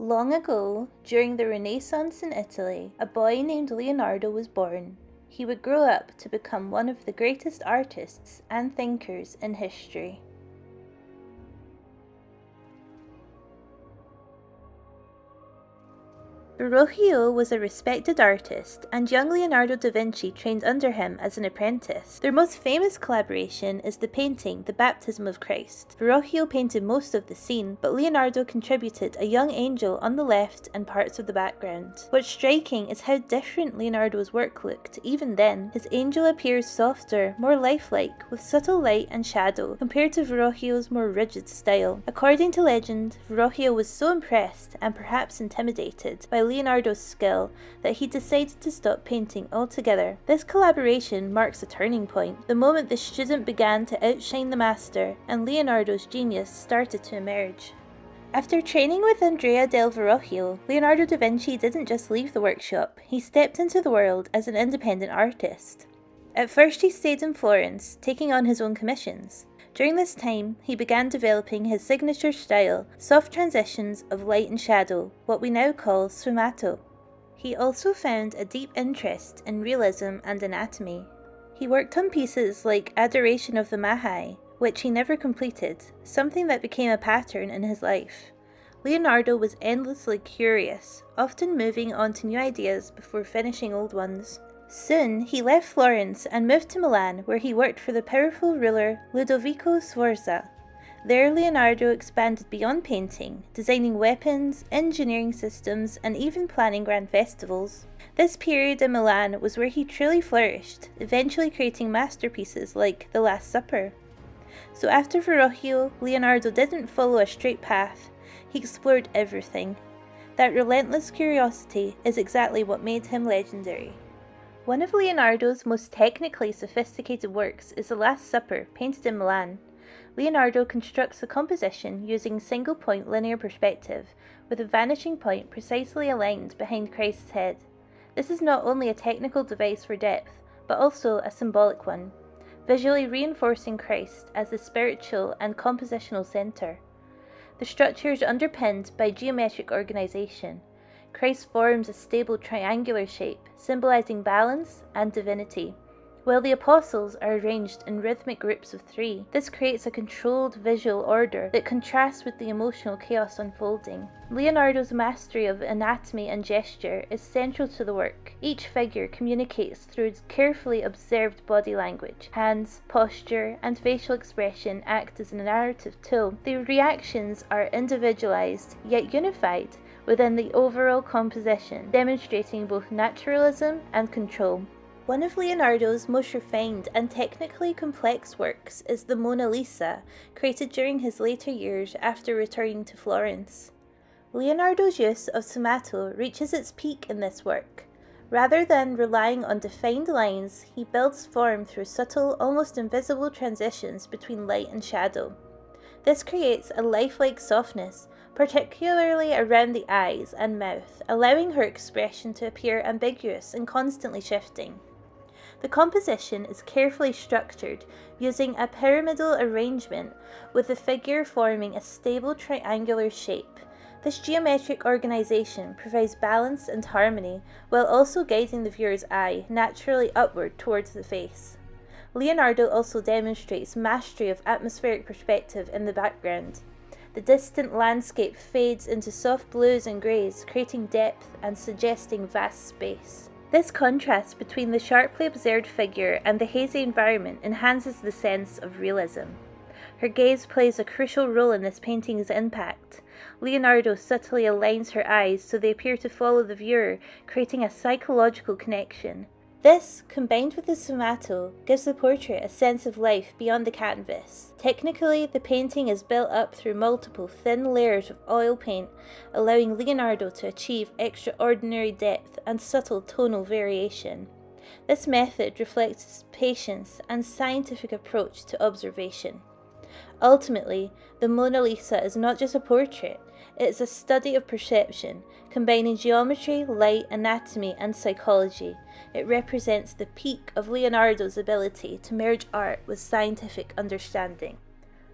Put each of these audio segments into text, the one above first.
Long ago, during the Renaissance in Italy, a boy named Leonardo was born. He would grow up to become one of the greatest artists and thinkers in history. Verrocchio was a respected artist, and young Leonardo da Vinci trained under him as an apprentice. Their most famous collaboration is the painting The Baptism of Christ. Verrocchio painted most of the scene, but Leonardo contributed a young angel on the left and parts of the background. What's striking is how different Leonardo's work looked. Even then, his angel appears softer, more lifelike, with subtle light and shadow, compared to Verrocchio's more rigid style. According to legend, Verrocchio was so impressed, and perhaps intimidated, by Leonardo's skill that he decided to stop painting altogether. This collaboration marks a turning point, the moment the student began to outshine the master and Leonardo's genius started to emerge. After training with Andrea del Verrocchio, Leonardo da Vinci didn't just leave the workshop, he stepped into the world as an independent artist. At first he stayed in Florence, taking on his own commissions. During this time, he began developing his signature style, soft transitions of light and shadow, what we now call sfumato. He also found a deep interest in realism and anatomy. He worked on pieces like Adoration of the Magi, which he never completed, something that became a pattern in his life. Leonardo was endlessly curious, often moving on to new ideas before finishing old ones. Soon, he left Florence and moved to Milan, where he worked for the powerful ruler Ludovico Sforza. There, Leonardo expanded beyond painting, designing weapons, engineering systems, and even planning grand festivals. This period in Milan was where he truly flourished, eventually creating masterpieces like The Last Supper. So after Verrocchio, Leonardo didn't follow a straight path. He explored everything. That relentless curiosity is exactly what made him legendary. One of Leonardo's most technically sophisticated works is The Last Supper, painted in Milan. Leonardo constructs the composition using single-point linear perspective, with a vanishing point precisely aligned behind Christ's head. This is not only a technical device for depth, but also a symbolic one, visually reinforcing Christ as the spiritual and compositional center. The structure is underpinned by geometric organization. Christ forms a stable triangular shape, symbolizing balance and divinity, while the apostles are arranged in rhythmic groups of 3. This creates a controlled visual order that contrasts with the emotional chaos unfolding. Leonardo's mastery of anatomy and gesture is central to the work. Each figure communicates through carefully observed body language. Hands, posture, and facial expression act as a narrative tool. The reactions are individualized, yet unified, within the overall composition, demonstrating both naturalism and control. One of Leonardo's most refined and technically complex works is the Mona Lisa, created during his later years after returning to Florence. Leonardo's use of sfumato reaches its peak in this work. Rather than relying on defined lines, he builds form through subtle, almost invisible transitions between light and shadow. This creates a lifelike softness, particularly around the eyes and mouth, allowing her expression to appear ambiguous and constantly shifting. The composition is carefully structured, using a pyramidal arrangement, with the figure forming a stable triangular shape. This geometric organization provides balance and harmony, while also guiding the viewer's eye naturally upward towards the face. Leonardo also demonstrates mastery of atmospheric perspective in the background. The distant landscape fades into soft blues and greys, creating depth and suggesting vast space. This contrast between the sharply observed figure and the hazy environment enhances the sense of realism. Her gaze plays a crucial role in this painting's impact. Leonardo subtly aligns her eyes so they appear to follow the viewer, creating a psychological connection. This, combined with the sfumato, gives the portrait a sense of life beyond the canvas. Technically, the painting is built up through multiple thin layers of oil paint, allowing Leonardo to achieve extraordinary depth and subtle tonal variation. This method reflects his patience and scientific approach to observation. Ultimately, the Mona Lisa is not just a portrait, it is a study of perception, combining geometry, light, anatomy, and psychology. It represents the peak of Leonardo's ability to merge art with scientific understanding.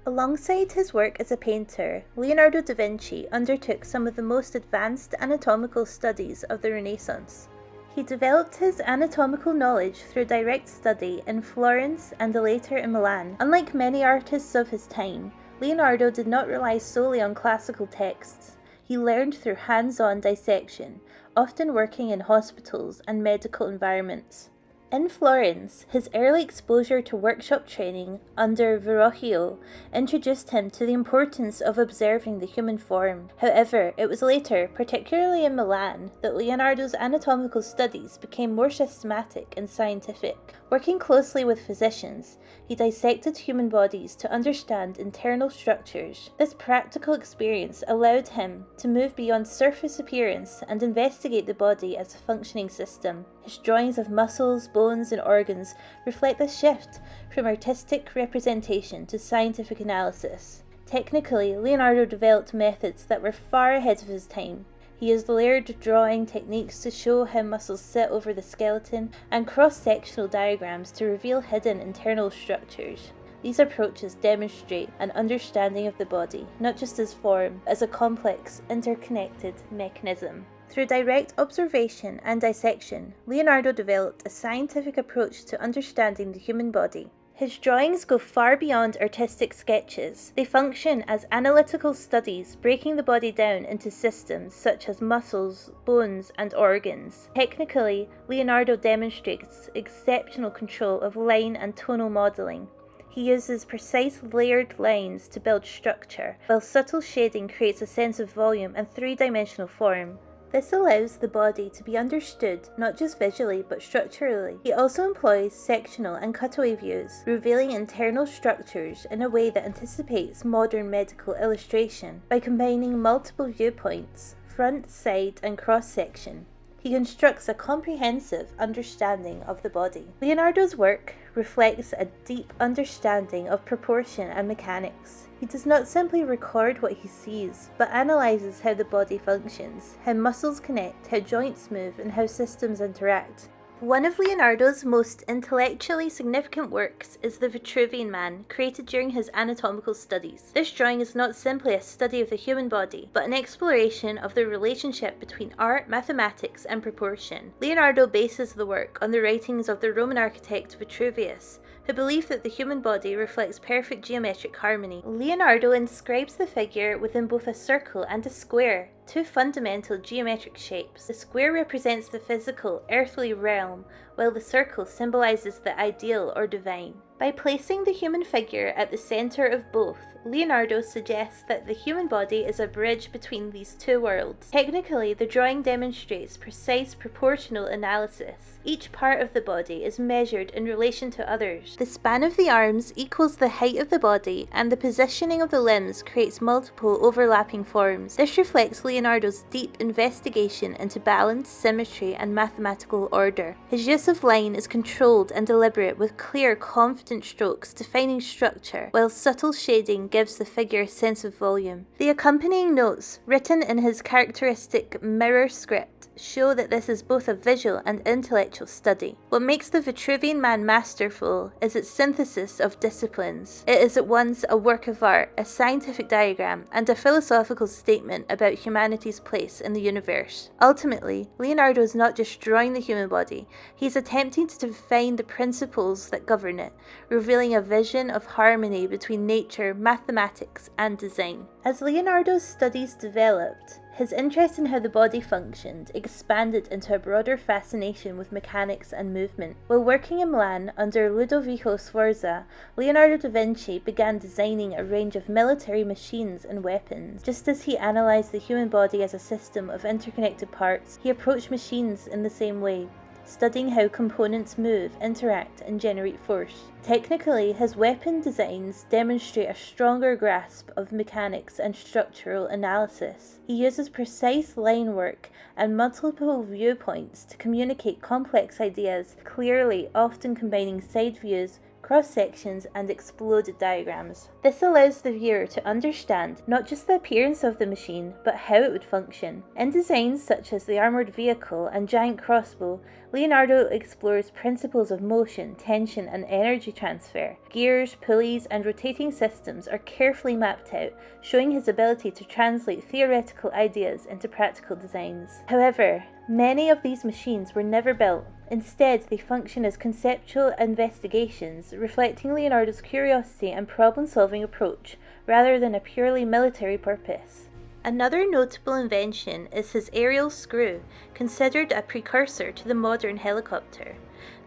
Alongside his work as a painter, Leonardo da Vinci undertook some of the most advanced anatomical studies of the Renaissance. He developed his anatomical knowledge through direct study in Florence and later in Milan. Unlike many artists of his time, Leonardo did not rely solely on classical texts. He learned through hands-on dissection, often working in hospitals and medical environments. In Florence, his early exposure to workshop training under Verrocchio introduced him to the importance of observing the human form. However, it was later, particularly in Milan, that Leonardo's anatomical studies became more systematic and scientific. Working closely with physicians, he dissected human bodies to understand internal structures. This practical experience allowed him to move beyond surface appearance and investigate the body as a functioning system. His drawings of muscles, bones, and organs reflect the shift from artistic representation to scientific analysis. Technically, Leonardo developed methods that were far ahead of his time. He used layered drawing techniques to show how muscles sit over the skeleton, and cross-sectional diagrams to reveal hidden internal structures. These approaches demonstrate an understanding of the body, not just as form, but as a complex, interconnected mechanism. Through direct observation and dissection, Leonardo developed a scientific approach to understanding the human body. His drawings go far beyond artistic sketches. They function as analytical studies, breaking the body down into systems such as muscles, bones, and organs. Technically, Leonardo demonstrates exceptional control of line and tonal modeling. He uses precise layered lines to build structure, while subtle shading creates a sense of volume and three-dimensional form. This allows the body to be understood not just visually but structurally. He also employs sectional and cutaway views, revealing internal structures in a way that anticipates modern medical illustration. By combining multiple viewpoints, front, side, and cross-section, he constructs a comprehensive understanding of the body. Leonardo's work reflects a deep understanding of proportion and mechanics. He does not simply record what he sees, but analyzes how the body functions, how muscles connect, how joints move, and how systems interact. One of Leonardo's most intellectually significant works is the Vitruvian Man, created during his anatomical studies. This drawing is not simply a study of the human body, but an exploration of the relationship between art, mathematics, and proportion. Leonardo bases the work on the writings of the Roman architect Vitruvius, who believed that the human body reflects perfect geometric harmony. Leonardo inscribes the figure within both a circle and a square, two fundamental geometric shapes. The square represents the physical, earthly realm, while the circle symbolizes the ideal or divine. By placing the human figure at the center of both, Leonardo suggests that the human body is a bridge between these two worlds. Technically, the drawing demonstrates precise proportional analysis. Each part of the body is measured in relation to others. The span of the arms equals the height of the body, and the positioning of the limbs creates multiple overlapping forms. This reflects Leonardo's deep investigation into balance, symmetry, and mathematical order. His use of line is controlled and deliberate, with clear, confident strokes defining structure, while subtle shading gives the figure a sense of volume. The accompanying notes, written in his characteristic mirror script, show that this is both a visual and intellectual study. What makes the Vitruvian Man masterful is its synthesis of disciplines. It is at once a work of art, a scientific diagram, and a philosophical statement about humanity's place in the universe. Ultimately, Leonardo is not just drawing the human body, he is attempting to define the principles that govern it, revealing a vision of harmony between nature, mathematics, and design. As Leonardo's studies developed, his interest in how the body functioned expanded into a broader fascination with mechanics and movement. While working in Milan under Ludovico Sforza, Leonardo da Vinci began designing a range of military machines and weapons. Just as he analysed the human body as a system of interconnected parts, he approached machines in the same way, studying how components move, interact, and generate force. Technically, his weapon designs demonstrate a stronger grasp of mechanics and structural analysis. He uses precise line work and multiple viewpoints to communicate complex ideas clearly, often combining side views, cross-sections, and exploded diagrams. This allows the viewer to understand not just the appearance of the machine, but how it would function. In designs such as the armoured vehicle and giant crossbow, Leonardo explores principles of motion, tension, and energy transfer. Gears, pulleys, and rotating systems are carefully mapped out, showing his ability to translate theoretical ideas into practical designs. However, many of these machines were never built. Instead, they function as conceptual investigations, reflecting Leonardo's curiosity and problem-solving approach, rather than a purely military purpose. Another notable invention is his aerial screw, considered a precursor to the modern helicopter.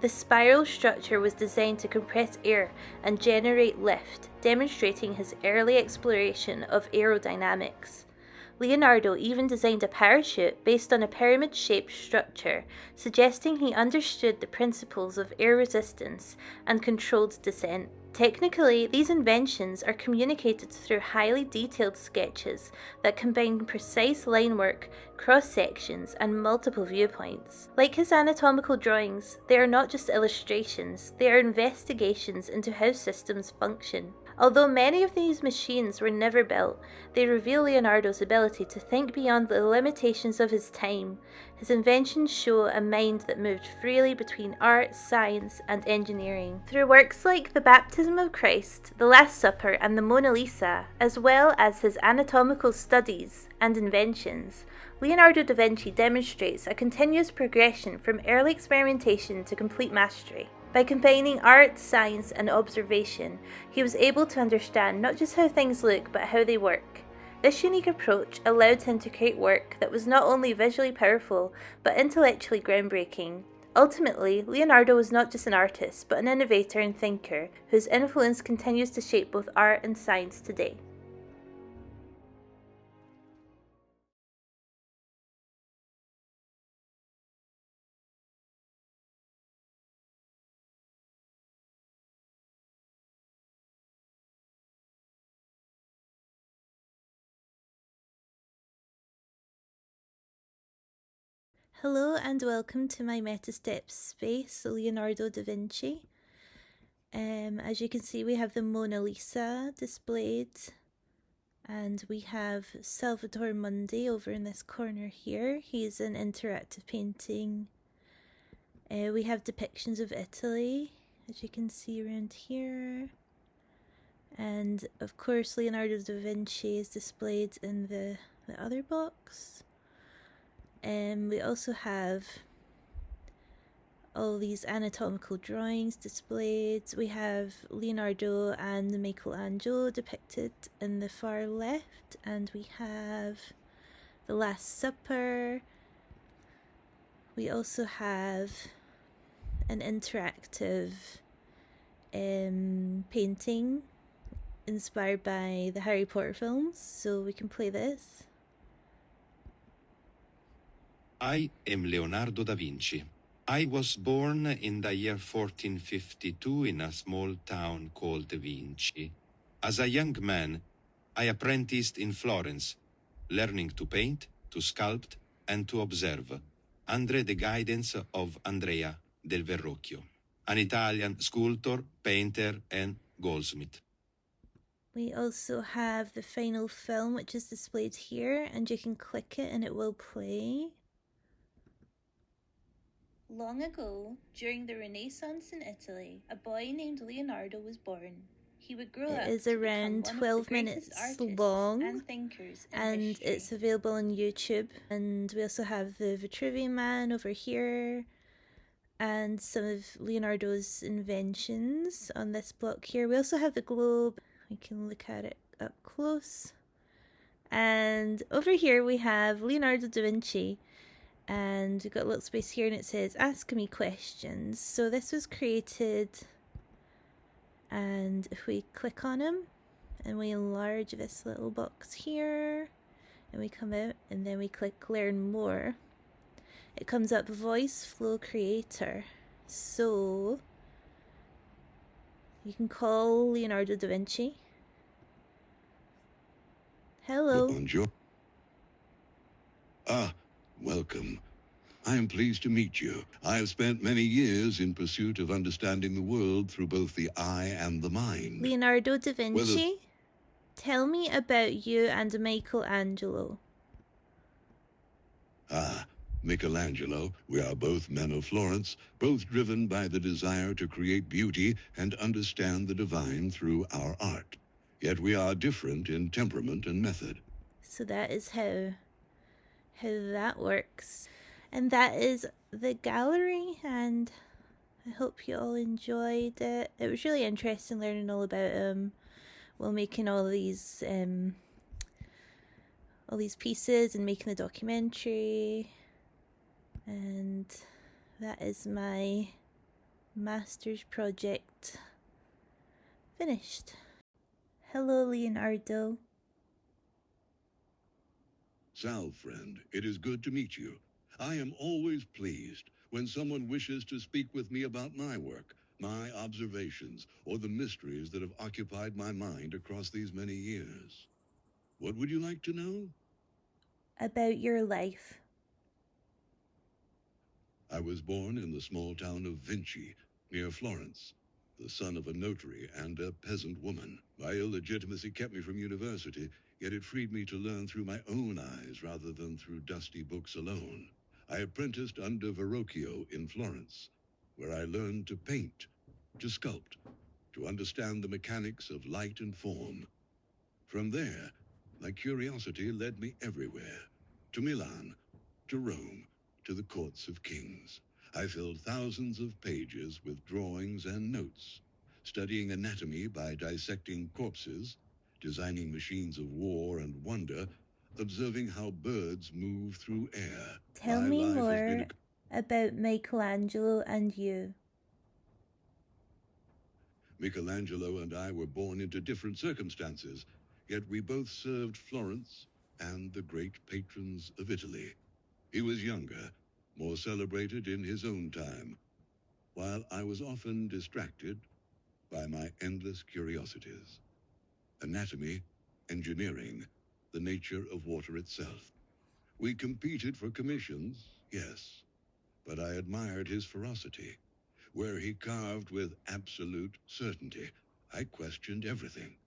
The spiral structure was designed to compress air and generate lift, demonstrating his early exploration of aerodynamics. Leonardo even designed a parachute based on a pyramid-shaped structure, suggesting he understood the principles of air resistance and controlled descent. Technically, these inventions are communicated through highly detailed sketches that combine precise line work, cross-sections, and multiple viewpoints. Like his anatomical drawings, they are not just illustrations, they are investigations into how systems function. Although many of these machines were never built, they reveal Leonardo's ability to think beyond the limitations of his time. His inventions show a mind that moved freely between art, science, and engineering. Through works like The Baptism of Christ, The Last Supper, and the Mona Lisa, as well as his anatomical studies and inventions, Leonardo da Vinci demonstrates a continuous progression from early experimentation to complete mastery. By combining art, science, and observation, he was able to understand not just how things look, but how they work. This unique approach allowed him to create work that was not only visually powerful, but intellectually groundbreaking. Ultimately, Leonardo was not just an artist, but an innovator and thinker, whose influence continues to shape both art and science today. Hello and welcome to my Metastep space, Leonardo da Vinci. As you can see, we have the Mona Lisa displayed, and we have Salvator Mundi over in this corner here. He's an interactive painting. We have depictions of Italy, as you can see around here. And of course, Leonardo da Vinci is displayed in the other box. We also have all these anatomical drawings displayed. We have Leonardo and Michelangelo depicted in the far left, and we have The Last Supper. We also have an interactive painting inspired by the Harry Potter films, so we can play this. I am Leonardo da Vinci. I was born in the year 1452 in a small town called Vinci. As a young man, I apprenticed in Florence, learning to paint, to sculpt, and to observe, under the guidance of Andrea del Verrocchio, an Italian sculptor, painter, and goldsmith. We also have the final film, which is displayed here, and you can click it and it will play. Long ago, during the Renaissance in Italy, a boy named Leonardo was born. He would grow up. It is around 12 minutes long, and it's available on YouTube. And we also have the Vitruvian Man over here, and some of Leonardo's inventions on this block here. We also have the globe. We can look at it up close. And over here we have Leonardo da Vinci. And we've got a little space here and it says ask me questions. So this was created, and if we click on him and we enlarge this little box here and we come out and then we click learn more, it comes up voice flow creator. So you can call Leonardo da Vinci. Hello. Bonjour. Welcome. I am pleased to meet you. I have spent many years in pursuit of understanding the world through both the eye and the mind. Leonardo da Vinci, tell me about you and Michelangelo. Michelangelo, we are both men of Florence, both driven by the desire to create beauty and understand the divine through our art. Yet we are different in temperament and method. So that is how that works. And that is the gallery, and I hope you all enjoyed it. It was really interesting learning all about while making all these pieces and making the documentary. And that is my master's project finished. Hello, Leonardo. Sal, friend, it is good to meet you. I am always pleased when someone wishes to speak with me about my work, my observations, or the mysteries that have occupied my mind across these many years. What would you like to know? About your life. I was born in the small town of Vinci, near Florence, the son of a notary and a peasant woman. My illegitimacy kept me from university, yet it freed me to learn through my own eyes rather than through dusty books alone. I apprenticed under Verrocchio in Florence, where I learned to paint, to sculpt, to understand the mechanics of light and form. From there, my curiosity led me everywhere, to Milan, to Rome, to the courts of kings. I filled thousands of pages with drawings and notes, studying anatomy by dissecting corpses, designing machines of war and wonder, observing how birds move through air. Tell My me life has more been about Michelangelo and you. Michelangelo and I were born into different circumstances, yet we both served Florence and the great patrons of Italy. He was younger, more celebrated in his own time, while I was often distracted by my endless curiosities. Anatomy, engineering, the nature of water itself. We competed for commissions, yes, but I admired his ferocity. Where he carved with absolute certainty, I questioned everything.